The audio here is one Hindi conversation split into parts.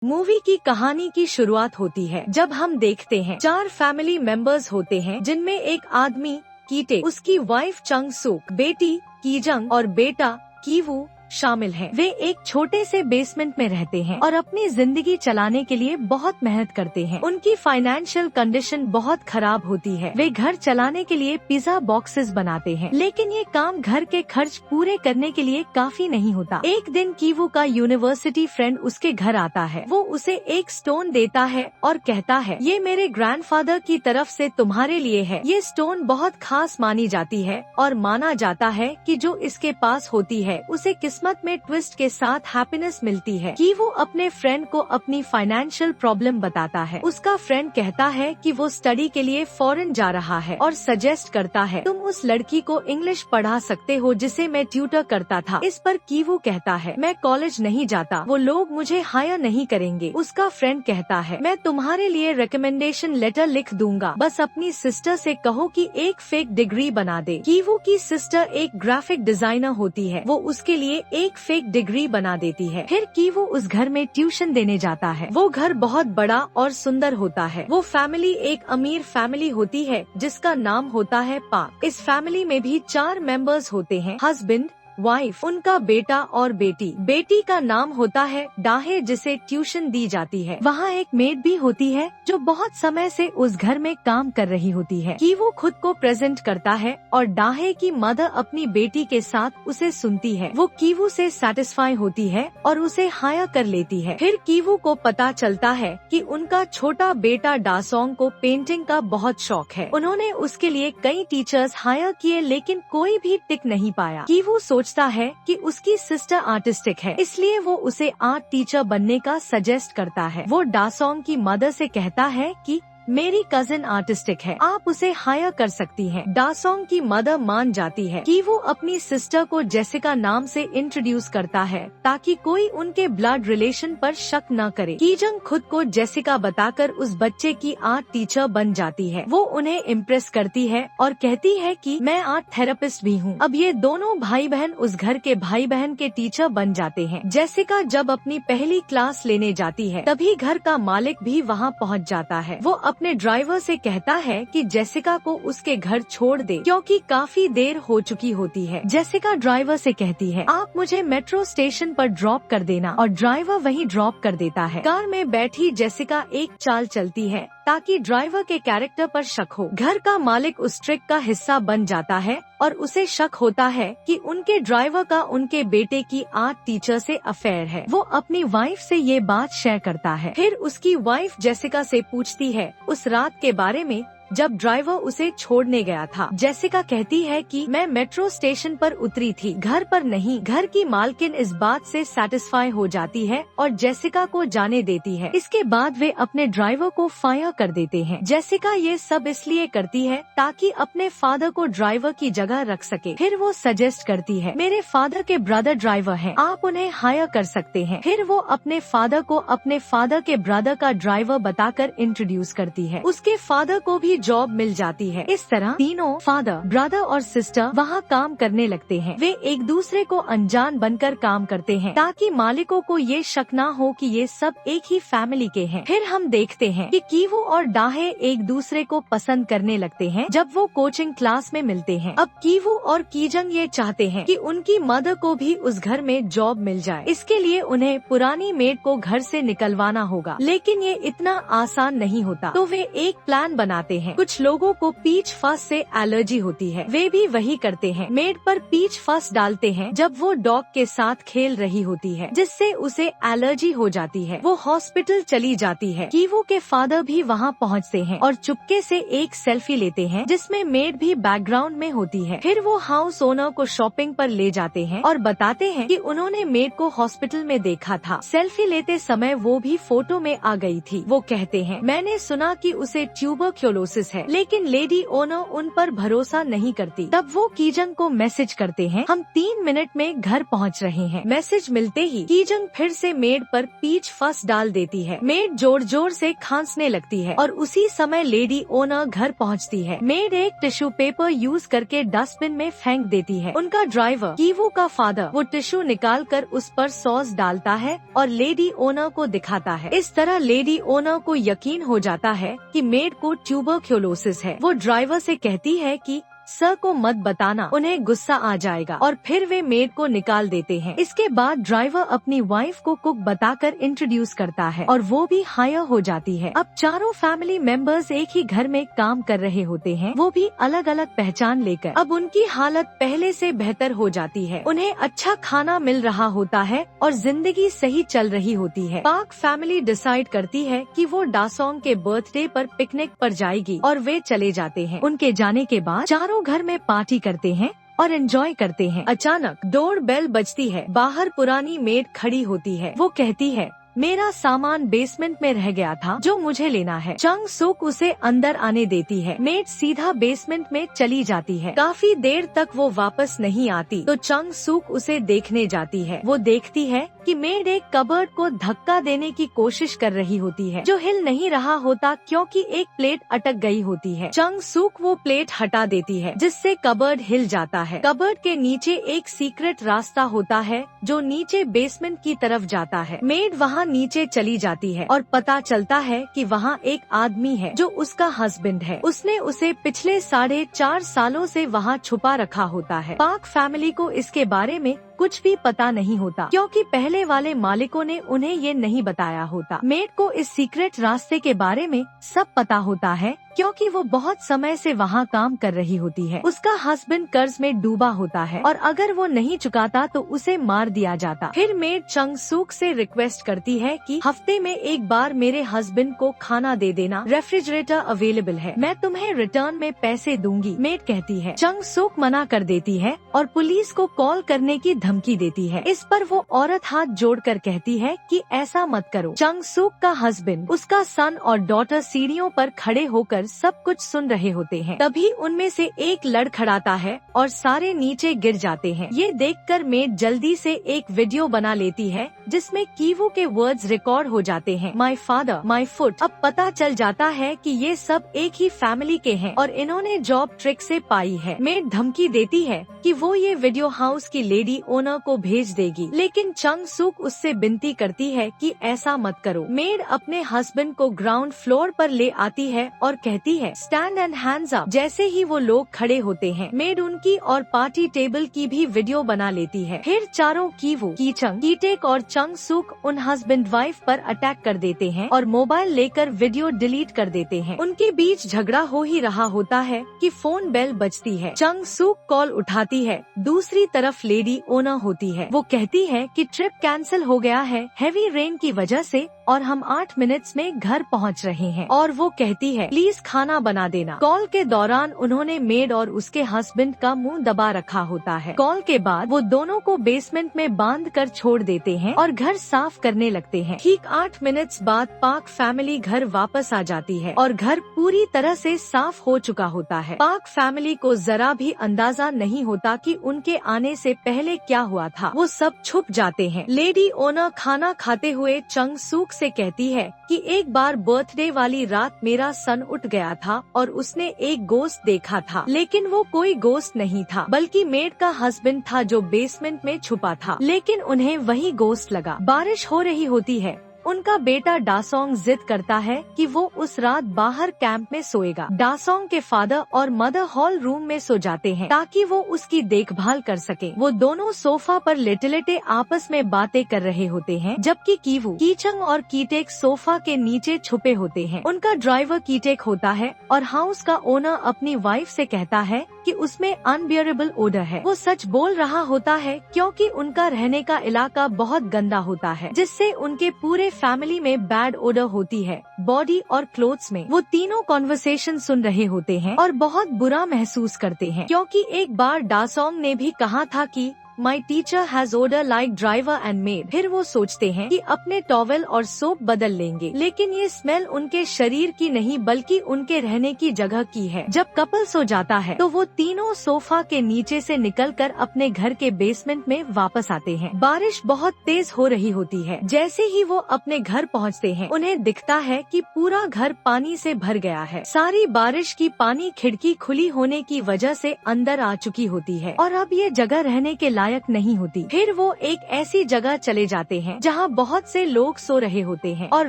मूवी की कहानी की शुरुआत होती है जब हम देखते हैं 4 फैमिली मेंबर्स होते हैं, जिनमें एक आदमी कीटे, उसकी वाइफ चंग सुक, बेटी कीजंग और बेटा कीवू शामिल हैं। वे एक छोटे से बेसमेंट में रहते हैं और अपनी जिंदगी चलाने के लिए बहुत मेहनत करते हैं। उनकी फाइनेंशियल कंडीशन बहुत खराब होती है। वे घर चलाने के लिए पिज्जा बॉक्सेस बनाते हैं, लेकिन ये काम घर के खर्च पूरे करने के लिए काफी नहीं होता। एक दिन कीवू का यूनिवर्सिटी फ्रेंड उसके घर आता है। वो उसे एक स्टोन देता है और कहता है, ये मेरे ग्रैंडफादर की तरफ से तुम्हारे लिए है। ये स्टोन बहुत खास मानी जाती है और माना जाता है कि जो इसके पास होती है उसे किस्मत में ट्विस्ट के साथ हैप्पीनेस मिलती है। कि वो अपने फ्रेंड को अपनी फाइनेंशियल प्रॉब्लम बताता है। उसका फ्रेंड कहता है कि वो स्टडी के लिए फॉरेन जा रहा है और सजेस्ट करता है, तुम उस लड़की को इंग्लिश पढ़ा सकते हो जिसे मैं ट्यूटर करता था। इस पर कीवू कहता है, मैं कॉलेज नहीं जाता, वो लोग मुझे हायर नहीं करेंगे। उसका फ्रेंड कहता है, मैं तुम्हारे लिए रिकमेंडेशन लेटर लिख दूंगा, बस अपनी सिस्टर से कहो कि एक फेक डिग्री बना दे। कीवू की सिस्टर एक ग्राफिक डिजाइनर होती है। वो उसके लिए एक फेक डिग्री बना देती है। फिर कीवू उस घर में ट्यूशन देने जाता है। वो घर बहुत बड़ा और सुंदर होता है। वो फैमिली एक अमीर फैमिली होती है जिसका नाम होता है पाक। इस फैमिली में भी 4 मेंबर्स होते हैं, हस्बैंड, वाइफ, उनका बेटा और बेटी। बेटी का नाम होता है डाहे, जिसे ट्यूशन दी जाती है। वहाँ एक मेड भी होती है जो बहुत समय से उस घर में काम कर रही होती है। कि वो खुद को प्रेजेंट करता है और डाहे की मदर अपनी बेटी के साथ उसे सुनती है। वो कीवू से सेटिस्फाई होती है और उसे हायर कर लेती है। फिर कीवू को पता चलता है कि उनका छोटा बेटा डासोंग को पेंटिंग का बहुत शौक है। उन्होंने उसके लिए कई टीचर्स हायर किए, लेकिन कोई भी टिक नहीं पाया। कीवू सोचता है कि उसकी सिस्टर आर्टिस्टिक है, इसलिए वो उसे आर्ट टीचर बनने का सजेस्ट करता है। वो डासोंग की मदर से कहता है कि मेरी कजिन आर्टिस्टिक है, आप उसे हायर कर सकती हैं। डासोंग की मदर मान जाती है कि वो अपनी सिस्टर को जेसिका नाम से इंट्रोड्यूस करता है ताकि कोई उनके ब्लड रिलेशन पर शक न करे। कीजंग खुद को जेसिका बताकर उस बच्चे की आर्ट टीचर बन जाती है। वो उन्हें इम्प्रेस करती है और कहती है कि मैं आर्ट थेरेपिस्ट भी हूँ। अब ये दोनों भाई बहन उस घर के भाई बहन के टीचर बन जाते हैं। जेसिका जब अपनी पहली क्लास लेने जाती है तभी घर का मालिक भी वहाँ पहुँच जाता है। वो अपने ड्राइवर से कहता है कि जेसिका को उसके घर छोड़ दे क्योंकि काफी देर हो चुकी होती है। जेसिका ड्राइवर से कहती है, आप मुझे मेट्रो स्टेशन पर ड्रॉप कर देना, और ड्राइवर वहीं ड्रॉप कर देता है। कार में बैठी जेसिका एक चाल चलती है ताकि ड्राइवर के कैरेक्टर पर शक हो। घर का मालिक उस ट्रिक का हिस्सा बन जाता है और उसे शक होता है कि उनके ड्राइवर का उनके बेटे की आर्ट टीचर से अफेयर है। वो अपनी वाइफ से ये बात शेयर करता है। फिर उसकी वाइफ जेसिका से पूछती है उस रात के बारे में जब ड्राइवर उसे छोड़ने गया था। जेसिका कहती है कि मैं मेट्रो स्टेशन पर उतरी थी, घर पर नहीं। घर की मालकिन इस बात से सेटिस्फाई हो जाती है और जेसिका को जाने देती है। इसके बाद वे अपने ड्राइवर को फायर कर देते हैं। जेसिका ये सब इसलिए करती है ताकि अपने फादर को ड्राइवर की जगह रख सके। फिर वो सजेस्ट करती है, मेरे फादर के ब्रदर ड्राइवर हैं, आप उन्हें हायर कर सकते हैं। फिर वो अपने फादर को अपने फादर के ब्रदर का ड्राइवर बताकर इंट्रोड्यूस करती है। उसके फादर को भी जॉब मिल जाती है। इस तरह तीनों फादर, ब्रदर और सिस्टर वहाँ काम करने लगते हैं। वे एक दूसरे को अनजान बनकर काम करते हैं ताकि मालिकों को ये शक न हो कि ये सब एक ही फैमिली के हैं। फिर हम देखते हैं कि कीवू और डाहे एक दूसरे को पसंद करने लगते हैं जब वो कोचिंग क्लास में मिलते हैं। अब कीवू और कीजंग ये चाहते हैं कि उनकी मदर को भी उस घर में जॉब मिल जाए। इसके लिए उन्हें पुरानी मेड को घर से निकलवाना होगा, लेकिन ये इतना आसान नहीं होता। तो वे एक प्लान बनाते हैं। कुछ लोगों को पीच फस से एलर्जी होती है, वे भी वही करते हैं। मेड पर पीच फस डालते हैं जब वो डॉग के साथ खेल रही होती है, जिससे उसे एलर्जी हो जाती है। वो हॉस्पिटल चली जाती है। कीवू के फादर भी वहाँ पहुँचते हैं और चुपके से एक सेल्फी लेते हैं जिसमें मेड भी बैकग्राउंड में होती है। फिर वो हाउस ओनर को शॉपिंग पर ले जाते हैं और बताते हैं कि उन्होंने मेड को हॉस्पिटल में देखा था। सेल्फी लेते समय वो भी फोटो में आ गई थी। वो कहते हैं, मैंने सुना कि उसे ट्यूबरक्लोसिस ट्यूबरक्लोसिस है, लेकिन लेडी ओनर उन पर भरोसा नहीं करती। तब वो कीजंग को मैसेज करते हैं, हम 3 मिनट में घर पहुंच रहे हैं। मैसेज मिलते ही कीजंग फिर से मेड पर पीच फंस डाल देती है। मेड जोर जोर से खांसने लगती है और उसी समय लेडी ओनर घर पहुंचती है। मेड एक टिश्यू पेपर यूज करके डस्टबिन में फेंक देती है। उनका ड्राइवर कीवू का फादर वो टिश्यू निकाल कर उस पर सॉस डालता है और लेडी ओनर को दिखाता है। इस तरह लेडी ओनर को यकीन हो जाता है कि मेड को ट्यूबरक्लोसिस है। वो ड्राइवर से कहती है कि सर को मत बताना, उन्हें गुस्सा आ जाएगा, और फिर वे मेड को निकाल देते हैं। इसके बाद ड्राइवर अपनी वाइफ को कुक बताकर इंट्रोड्यूस करता है और वो भी हायर हो जाती है। अब चारों फैमिली मेंबर्स एक ही घर में काम कर रहे होते हैं, वो भी अलग अलग पहचान लेकर। अब उनकी हालत पहले से बेहतर हो जाती है, उन्हें अच्छा खाना मिल रहा होता है और जिंदगी सही चल रही होती है। पार्क फैमिली डिसाइड करती है कि वो डासोंग के बर्थडे पर पिकनिक पर जाएगी और वे चले जाते हैं। उनके जाने के बाद चारों घर में पार्टी करते हैं और एंजॉय करते हैं। अचानक डोर बेल बजती है। बाहर पुरानी मेड खड़ी होती है। वो कहती है, मेरा सामान बेसमेंट में रह गया था जो मुझे लेना है। चंग सुक उसे अंदर आने देती है। मेड सीधा बेसमेंट में चली जाती है। काफी देर तक वो वापस नहीं आती तो चंग सुक उसे देखने जाती है। वो देखती है कि मेड एक कबर्ड को धक्का देने की कोशिश कर रही होती है जो हिल नहीं रहा होता क्योंकि एक प्लेट अटक गई होती है। चंग सुक वो प्लेट हटा देती है जिससे कबर्ड हिल जाता है। कबर्ड के नीचे एक सीक्रेट रास्ता होता है जो नीचे बेसमेंट की तरफ जाता है। मेड वहाँ नीचे चली जाती है और पता चलता है कि वहाँ एक आदमी है जो उसका हस्बैंड है। उसने उसे पिछले 4.5 सालों से वहाँ छुपा रखा होता है। पार्क फैमिली को इसके बारे में कुछ भी पता नहीं होता क्योंकि पहले वाले मालिकों ने उन्हें ये नहीं बताया होता। मेड को इस सीक्रेट रास्ते के बारे में सब पता होता है क्योंकि वो बहुत समय से वहाँ काम कर रही होती है। उसका हस्बैंड कर्ज में डूबा होता है और अगर वो नहीं चुकाता तो उसे मार दिया जाता। फिर मेड चंग सुक से रिक्वेस्ट करती है कि हफ्ते में एक बार मेरे हस्बैंड को खाना दे देना, रेफ्रिजरेटर अवेलेबल है, मैं तुम्हें रिटर्न में पैसे दूंगी। मेड कहती है। चंग सुक मना कर देती है और पुलिस को कॉल करने की धमकी देती है। इस पर वो औरत हाथ जोड़कर कहती है कि ऐसा मत करो। चंग सुक का हस्बैंड, उसका सन और डॉटर सीढ़ियों पर खड़े होकर सब कुछ सुन रहे होते हैं। तभी उनमें से एक लड़खड़ाता है और सारे नीचे गिर जाते हैं। ये देखकर मेड जल्दी से एक वीडियो बना लेती है जिसमें कीवू के वर्ड्स रिकॉर्ड हो जाते हैं, माई फादर माई फुट। अब पता चल जाता है कि ये सब एक ही फैमिली के हैं और इन्होंने जॉब ट्रिक से पाई है। मेड धमकी देती है कि वो ये वीडियो हाउस की लेडी ओनर को भेज देगी, लेकिन चंग सुक उससे विनती करती है कि ऐसा मत करो। मेड अपने हस्बैंड को ग्राउंड फ्लोर पर ले आती है और कहती है, स्टैंड एंड हैंड्स अप। जैसे ही वो लोग खड़े होते हैं, मेड उनकी और पार्टी टेबल की भी वीडियो बना लेती है। फिर चारों कीवू, कीचंग, कीटेक और चंग सुक उन हस्बैंड वाइफ पर अटैक कर देते हैं और मोबाइल लेकर वीडियो डिलीट कर देते हैं। उनके बीच झगड़ा हो ही रहा होता है कि फोन बेल बजती है। चंग सुक कॉल उठाती है। दूसरी तरफ लेडी ओनर होती है। वो कहती है कि ट्रिप कैंसिल हो गया है हेवी रेन की वजह से और हम 8 मिनट्स में घर पहुंच रहे हैं, और वो कहती है प्लीज खाना बना देना। कॉल के दौरान उन्होंने मेड और उसके हस्बैंड का मुंह दबा रखा होता है। कॉल के बाद वो दोनों को बेसमेंट में बांध कर छोड़ देते हैं और घर साफ करने लगते हैं। ठीक 8 मिनट्स बाद पार्क फैमिली घर वापस आ जाती है और घर पूरी तरह से साफ हो चुका होता है। पार्क फैमिली को जरा भी अंदाजा नहीं होता कि उनके आने से पहले क्या हुआ था। वो सब छुप जाते हैं। लेडी ओनर खाना खाते हुए चंग सुक से कहती है कि एक बार बर्थडे वाली रात मेरा सन उठ गया था और उसने एक गोश्त देखा था, लेकिन वो कोई गोश्त नहीं था बल्कि मेड का हस्बैंड था जो बेसमेंट में छुपा था, लेकिन उन्हें वही गोश्त लगा। बारिश हो रही होती है। उनका बेटा डासोंग जिद करता है कि वो उस रात बाहर कैंप में सोएगा। डासोंग के फादर और मदर हॉल रूम में सो जाते हैं ताकि वो उसकी देखभाल कर सके। वो दोनों सोफा पर लेटे-लेटे आपस में बातें कर रहे होते हैं, जबकि कीवू, कीचंग और कीटेक सोफा के नीचे छुपे होते हैं। उनका ड्राइवर कीटेक होता है और हाउस का ओनर अपनी वाइफ से कहता है कि उसमें अनबियरेबल ओडर है। वो सच बोल रहा होता है क्योंकि उनका रहने का इलाका बहुत गंदा होता है, जिससे उनके पूरे फैमिली में बैड ओडर होती है, बॉडी और क्लोथ्स में। वो तीनों कॉन्वर्सेशन सुन रहे होते हैं और बहुत बुरा महसूस करते हैं क्योंकि एक बार डासोंग ने भी कहा था कि my teacher has order like driver and made. फिर वो सोचते हैं कि अपने टॉवेल और सोप बदल लेंगे, लेकिन ये स्मेल उनके शरीर की नहीं बल्कि उनके रहने की जगह की है। जब कपल सो जाता है तो वो तीनों सोफा के नीचे से निकलकर अपने घर के बेसमेंट में वापस आते हैं। बारिश बहुत तेज हो रही होती है। जैसे ही वो अपने घर पहुंचते हैं उन्हें दिखता है कि पूरा घर पानी से भर गया है। सारी बारिश की पानी खिड़की खुली होने की वजह से अंदर आ चुकी होती है और अब ये जगह रहने के लायक नहीं होती। फिर वो एक ऐसी जगह चले जाते हैं जहाँ बहुत से लोग सो रहे होते हैं और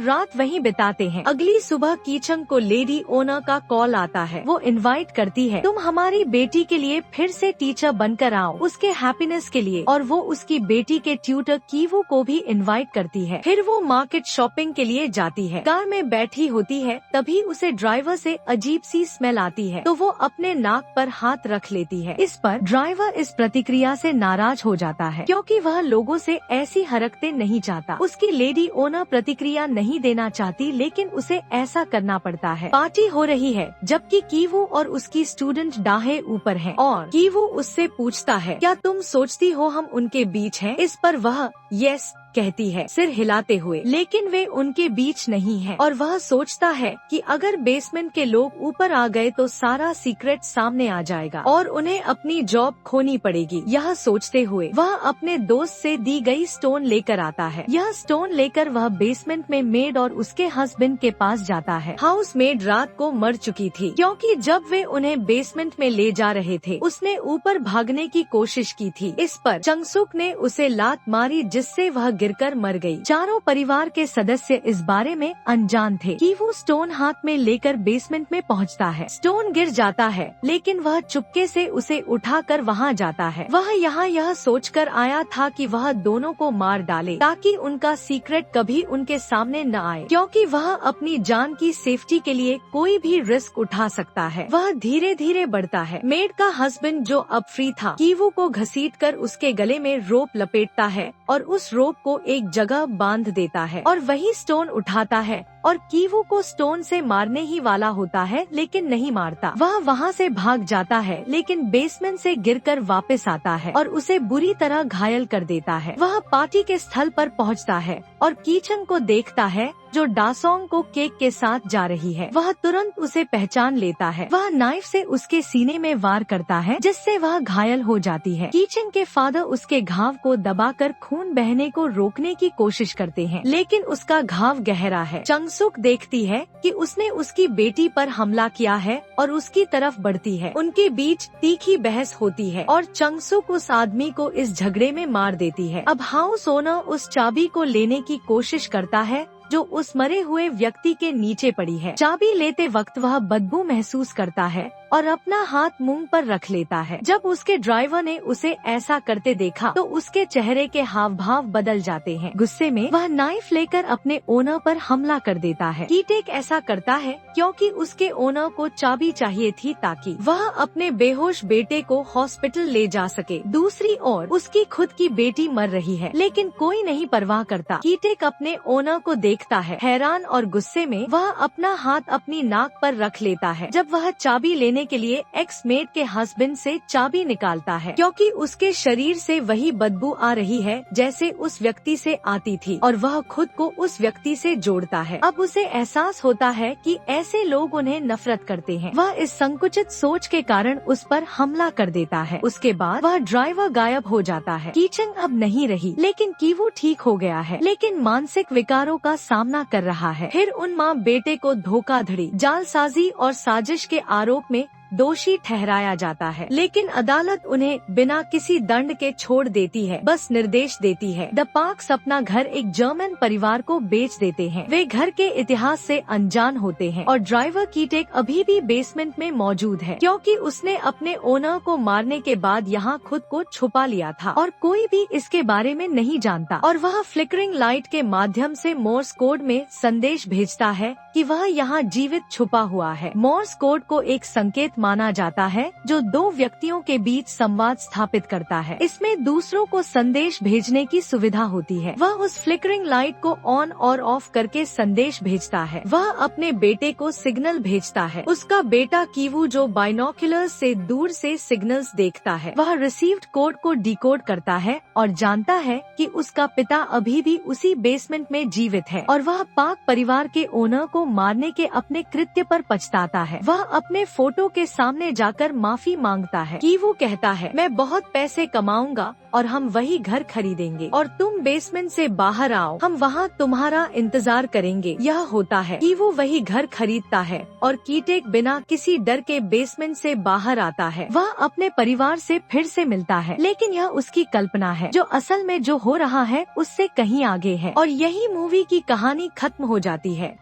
रात वहीं बिताते हैं। अगली सुबह कीचंग को लेडी ओनर का कॉल आता है। वो इनवाइट करती है, तुम हमारी बेटी के लिए फिर से टीचर बनकर आओ, उसके हैप्पीनेस के लिए। और वो उसकी बेटी के ट्यूटर कीवू को भी इनवाइट करती है। फिर वो मार्केट शॉपिंग के लिए जाती है। कार में बैठी होती है, तभी उसे ड्राइवर से अजीब सी स्मेल आती है तो वो अपने नाक पर हाथ रख लेती है। इस पर ड्राइवर इस प्रतिक्रिया से नाराज हो जाता है क्योंकि वह लोगों से ऐसी हरकतें नहीं चाहता। उसकी लेडी ओनर प्रतिक्रिया नहीं देना चाहती, लेकिन उसे ऐसा करना पड़ता है। पार्टी हो रही है जबकि कीवू और उसकी स्टूडेंट डाहे ऊपर हैं और कीवू उससे पूछता है, क्या तुम सोचती हो हम उनके बीच हैं? इस पर वह यस कहती है सिर हिलाते हुए, लेकिन वे उनके बीच नहीं है और वह सोचता है कि अगर बेसमेंट के लोग ऊपर आ गए तो सारा सीक्रेट सामने आ जाएगा और उन्हें अपनी जॉब खोनी पड़ेगी। यह सोचते हुए वह अपने दोस्त से दी गई स्टोन लेकर आता है। यह स्टोन लेकर वह बेसमेंट में मेड और उसके हस्बैंड के पास जाता है। हाउस मेड रात को मर चुकी थी क्योंकि जब वे उन्हें बेसमेंट में ले जा रहे थे उसने ऊपर भागने की कोशिश की थी। इस पर चंगसुक ने उसे लात मारी जिससे वह गिरकर मर गई। चारों परिवार के सदस्य इस बारे में अनजान थे कि वो स्टोन हाथ में लेकर बेसमेंट में पहुंचता है। स्टोन गिर जाता है लेकिन वह चुपके से उसे उठाकर वहां जाता है। वह यहाँ यह सोचकर आया था कि वह दोनों को मार डाले ताकि उनका सीक्रेट कभी उनके सामने न आए, क्योंकि वह अपनी जान की सेफ्टी के लिए कोई भी रिस्क उठा सकता है। वह धीरे धीरे बढ़ता है। मेड का हस्बैंड जो अब फ्री था कीवू को घसीटकर उसके गले में रोप लपेटता है और उस रोप को एक जगह बांध देता है और वही स्टोन उठाता है और कीवू को स्टोन से मारने ही वाला होता है लेकिन नहीं मारता। वह वहाँ से भाग जाता है लेकिन बेसमेंट से गिरकर वापस आता है और उसे बुरी तरह घायल कर देता है। वह पार्टी के स्थल पर पहुँचता है और कीचंग को देखता है जो डासोंग को केक के साथ जा रही है। वह तुरंत उसे पहचान लेता है। वह नाइफ से उसके सीने में वार करता है जिससे वह घायल हो जाती है। कीचंग के फादर उसके घाव को दबाकर खून बहने को रोकने की कोशिश करते हैं लेकिन उसका घाव गहरा है। चंगसुक देखती है कि उसने उसकी बेटी पर हमला किया है और उसकी तरफ बढ़ती है। उनके बीच तीखी बहस होती है और चंगसुक उस आदमी को इस झगड़े में मार देती है। अब हाउस ओनर उस चाबी को लेने की कोशिश करता है जो उस मरे हुए व्यक्ति के नीचे पड़ी है। चाबी लेते वक्त वह बदबू महसूस करता है और अपना हाथ मुंह पर रख लेता है। जब उसके ड्राइवर ने उसे ऐसा करते देखा तो उसके चेहरे के हाव भाव बदल जाते हैं। गुस्से में वह नाइफ लेकर अपने ओनर पर हमला कर देता है। कीटेक ऐसा करता है क्योंकि उसके ओनर को चाबी चाहिए थी ताकि वह अपने बेहोश बेटे को हॉस्पिटल ले जा सके। दूसरी ओर उसकी खुद की बेटी मर रही है लेकिन कोई नहीं परवाह करता। कीटेक अपने ओनर को देखता है। हैरान और गुस्से में वह अपना हाथ अपनी नाक पर रख लेता है। जब वह चाबी लेने के लिए एक्स मेड के हस्बैंड से चाबी निकालता है क्योंकि उसके शरीर से वही बदबू आ रही है जैसे उस व्यक्ति से आती थी और वह खुद को उस व्यक्ति से जोड़ता है। अब उसे एहसास होता है कि ऐसे लोग उन्हें नफरत करते हैं। वह इस संकुचित सोच के कारण उस पर हमला कर देता है। उसके बाद वह ड्राइवर गायब हो जाता है। कीचंग अब नहीं रही लेकिन कीवू ठीक हो गया है लेकिन मानसिक विकारों का सामना कर रहा है। फिर उन माँ बेटे को धोखाधड़ी, जालसाजी और साजिश के आरोप में दोषी ठहराया जाता है लेकिन अदालत उन्हें बिना किसी दंड के छोड़ देती है, बस निर्देश देती है। द पार्क्स अपना घर एक जर्मन परिवार को बेच देते हैं। वे घर के इतिहास से अनजान होते हैं और ड्राइवर कीटेक अभी भी बेसमेंट में मौजूद है क्योंकि उसने अपने ओनर को मारने के बाद यहाँ खुद को छुपा लिया था और कोई भी इसके बारे में नहीं जानता। और वह फ्लिकरिंग लाइट के माध्यम से मोर्स कोड में संदेश भेजता है कि वह यहाँ जीवित छुपा हुआ है। मोर्स कोड को एक संकेत माना जाता है जो दो व्यक्तियों के बीच संवाद स्थापित करता है। इसमें दूसरों को संदेश भेजने की सुविधा होती है। वह उस फ्लिकरिंग लाइट को ऑन और ऑफ करके संदेश भेजता है। वह अपने बेटे को सिग्नल भेजता है। उसका बेटा कीवू जो बाइनोक्यूलर्स से दूर से सिग्नल्स देखता है, वह रिसीव्ड कोड को डिकोड करता है और जानता है कि उसका पिता अभी भी उसी बेसमेंट में जीवित है और वह पाक परिवार के ओनर को मारने के अपने कृत्य पर पछताता है। वह अपने फोटो के सामने जाकर माफी मांगता है। कीवू कहता है, मैं बहुत पैसे कमाऊंगा और हम वही घर खरीदेंगे और तुम बेसमेंट से बाहर आओ, हम वहाँ तुम्हारा इंतजार करेंगे। यह होता है कि वो वही घर खरीदता है और कीटेक बिना किसी डर के बेसमेंट से बाहर आता है। वह अपने परिवार से फिर से मिलता है, लेकिन यह उसकी कल्पना है। जो असल में जो हो रहा है उससे कहीं आगे है और यही मूवी की कहानी खत्म हो जाती है।